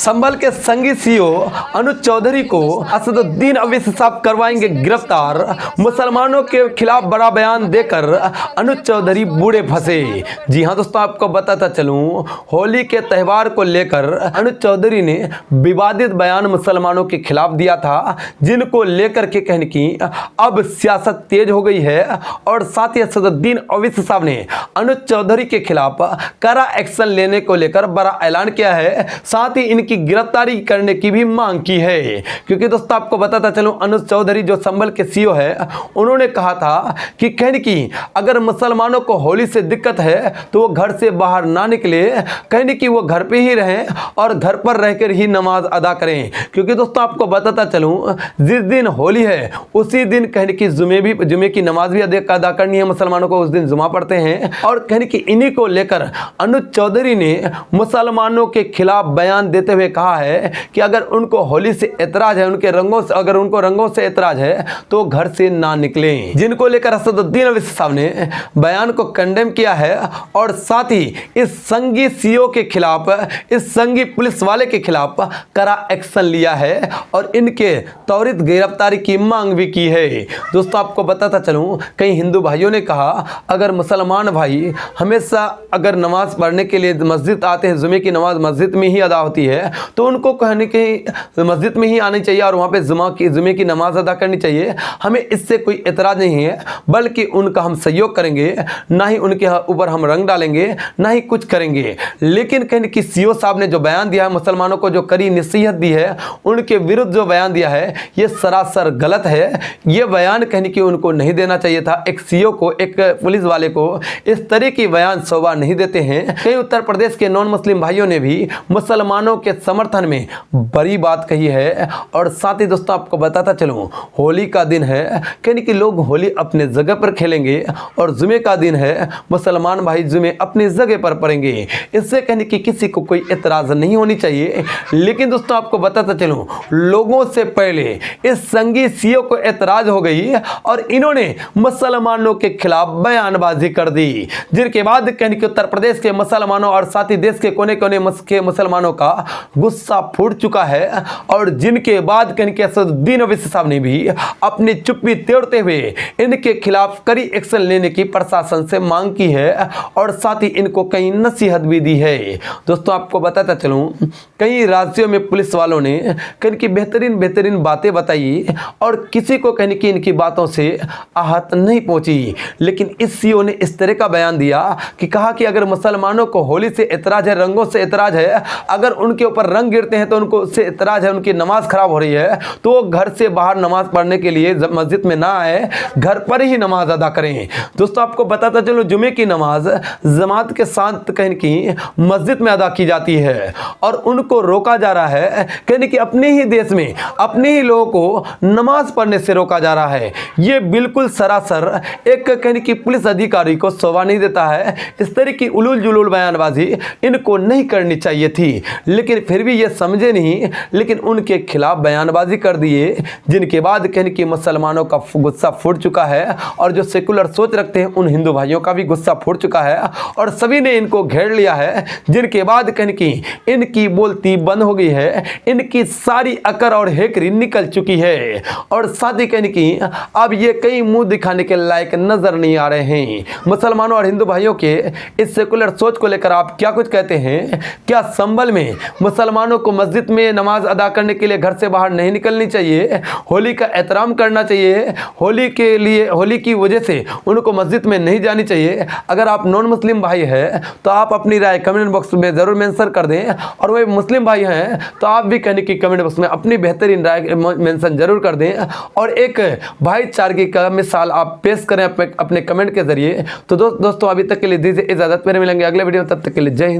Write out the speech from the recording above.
संभल के संगी सीओ अनुज चौधरी को असदुद्दीन अवैसी साहब करवाएंगे गिरफ्तार। मुसलमानों के खिलाफ बड़ा बयान देकर अनुज चौधरी बूढ़े फंसे। जी हां दोस्तों, आपको बताता चलूं, होली के त्यौहार को लेकर अनुज चौधरी ने विवादित बयान मुसलमानों के खिलाफ दिया था, जिनको लेकर के कहने की अब सियासत तेज हो गई है। और साथ ही असदुद्दीन अवैसी साहब ने अनुज चौधरी के खिलाफ कड़ा एक्शन लेने को लेकर बड़ा ऐलान किया है। साथ ही इनकी गिरफ्तारी करने की भी मांग की है, क्योंकि दोस्तों आपको बताता चलूं, अनुज चौधरी जो संभल के सीओ है, उन्होंने कहा था कि कहने की अगर मुसलमानों को होली से दिक्कत है तो वो घर से बाहर ना निकले, कहने की वो घर पे ही रहें और घर पर रहकर ही नमाज अदा करें। क्योंकि दोस्तों आपको बताता चलूं, जिस दिन होली है उसी दिन कहने की जुमे की नमाज भी अदा करनी है मुसलमानों को, उस दिन जुमा पढ़ते हैं। और कहने की इन्हीं को लेकर अनुज चौधरी ने मुसलमानों के खिलाफ बयान देते हुए कहा है कि अगर उनको होली से एतराज है, उनके रंगों से, अगर उनको रंगों से एतराज है तो घर से ना निकलें। जिनको लेकर असदुद्दीन अवैसी साहब ने बयान को कंडेम किया है और साथ ही इस संगी सीओ के खिलाफ, इस संगी पुलिस वाले के खिलाफ कड़ा एक्शन लिया है और इनके त्वरित गिरफ्तारी की मांग भी की है। दोस्तों आपको बताता चलूं, कई हिंदू भाइयों ने कहा अगर मुसलमान भाई हमेशा अगर नमाज पढ़ने के लिए मस्जिद आते हैं, जुमे की नमाज मस्जिद में ही अदा होती है, तो उनको कहने की मस्जिद में ही आनी चाहिए और वहाँ पे जुमे की नमाज अदा करनी चाहिए। हमें इससे कोई एतराज़ नहीं है, बल्कि उनका हम सहयोग करेंगे, ना ही उनके ऊपर हम रंग डालेंगे, ना ही कुछ करेंगे। लेकिन कहने की सीओ साहब ने जो बयान दिया है, मुसलमानों को जो कड़ी नसीहत दी है, उनके विरुद्ध जो बयान दिया है ये सरासर गलत है। ये बयान कहने की उनको नहीं देना चाहिए था। एक सीओ को, एक पुलिस वाले को इस तरह की बयान शोभा नहीं देते हैं। कई उत्तर प्रदेश के नॉन मुस्लिम भाइयों ने भी मुसलमानों के समर्थन में बड़ी बात कही है। और साथ ही दोस्तों आपको बताता चलूं, होली का दिन है, कहने कि लोग होली अपने जगह पर खेलेंगे और जुमे का दिन है, मुसलमान भाई जुमे अपनी जगह पर पढ़ेंगे। इससे कहने की किसी को कोई एतराज नहीं होनी चाहिए। लेकिन दोस्तों आपको बताता चलूं, लोगों से पहले इस संगी सीओ को एतराज हो गई और इन्होंने मुसलमानों के खिलाफ बयानबाजी कर दी, जिनके बाद कहने की उत्तर प्रदेश के मुसलमानों और साथ ही देश के कोने कोने के मुसलमानों का गुस्सा फूट चुका है। और जिनके बाद कहने की असदुद्दीन अवैसी साहब ने भी अपनी चुप्पी तोड़ते हुए इनके खिलाफ कड़ी एक्शन लेने की प्रशासन से मांग की है और साथ ही इनको कई नसीहत भी दी है। दोस्तों आपको बताता चलूं, कई राज्यों में पुलिस वालों ने कहने की बेहतरीन बातें बताई और किसी को कहने की इनकी बातों से आहत नहीं पहुंची। लेकिन इस सीओ ने इस तरह का बयान दिया कि कहा कि अगर मुसलमानों को होली से एतराज है, रंगों से एतराज है, अगर उनके ऊपर रंग गिरते हैं तो उनको उससे एतराज है, उनकी नमाज खराब हो रही है, तो वो घर से बाहर नमाज पढ़ने के लिए मस्जिद में ना आए, घर पर ही नमाज अदा करें। दोस्तों आपको बताता चलो, जुमे की नमाज जमात के साथ कहने की मस्जिद में अदा की जाती है और उनको रोका जा रहा है, कहने की अपने ही देश में अपने ही लोगों को नमाज पढ़ने से रोका जा रहा है। ये बिल्कुल सरासर एक कहने की पुलिस अधिकारी को शोभा नहीं देता है। इस तरह की उलूल जुलूल बयानबाजी इनको नहीं करनी चाहिए थी, लेकिन फिर भी ये समझे नहीं, लेकिन उनके खिलाफ बयानबाजी कर दिए, जिनके बाद कहने की मुसलमानों का गुस्सा फूट चुका है और जो सेकुलर सोच रखते हैं उन हिंदू भाइयों का भी गुस्सा फूट चुका है और सभी ने इनको घेर लिया है। जिनके बाद कहने की इनकी बोलती बंद हो गई है, इनकी सारी अकड़ और हेकरी निकल चुकी है और साथ ही कहने की अब ये कई मुंह दिखाने के लायक नजर नहीं आ रहे हैं। मुसलमानों और हिंदू भाइयों के इस सेकुलर सोच को लेकर आप क्या कुछ कहते हैं? क्या संभल में मुसलमानों को मस्जिद में नमाज अदा करने के लिए घर से बाहर नहीं निकलनी चाहिए? होली का एहतराम करना चाहिए, होली के लिए, होली की वजह से उनको मस्जिद में नहीं जानी चाहिए। अगर आप नॉन मुस्लिम भाई हैं तो आप अपनी राय कमेंट बॉक्स में ज़रूर मेंशन कर दें और वही मुस्लिम भाई हैं तो आप भी कहने की कमेंट बॉक्स में अपनी बेहतरीन राय मेंशन जरूर कर दें और एक भाईचारगी का मिसाल आप पेश करें अपने कमेंट के जरिए। तो दोस्तों अभी तक के लिए दीजिए इजाज़त, मेरे मिलेंगे अगले वीडियो, तब तक के लिए जय हिंद।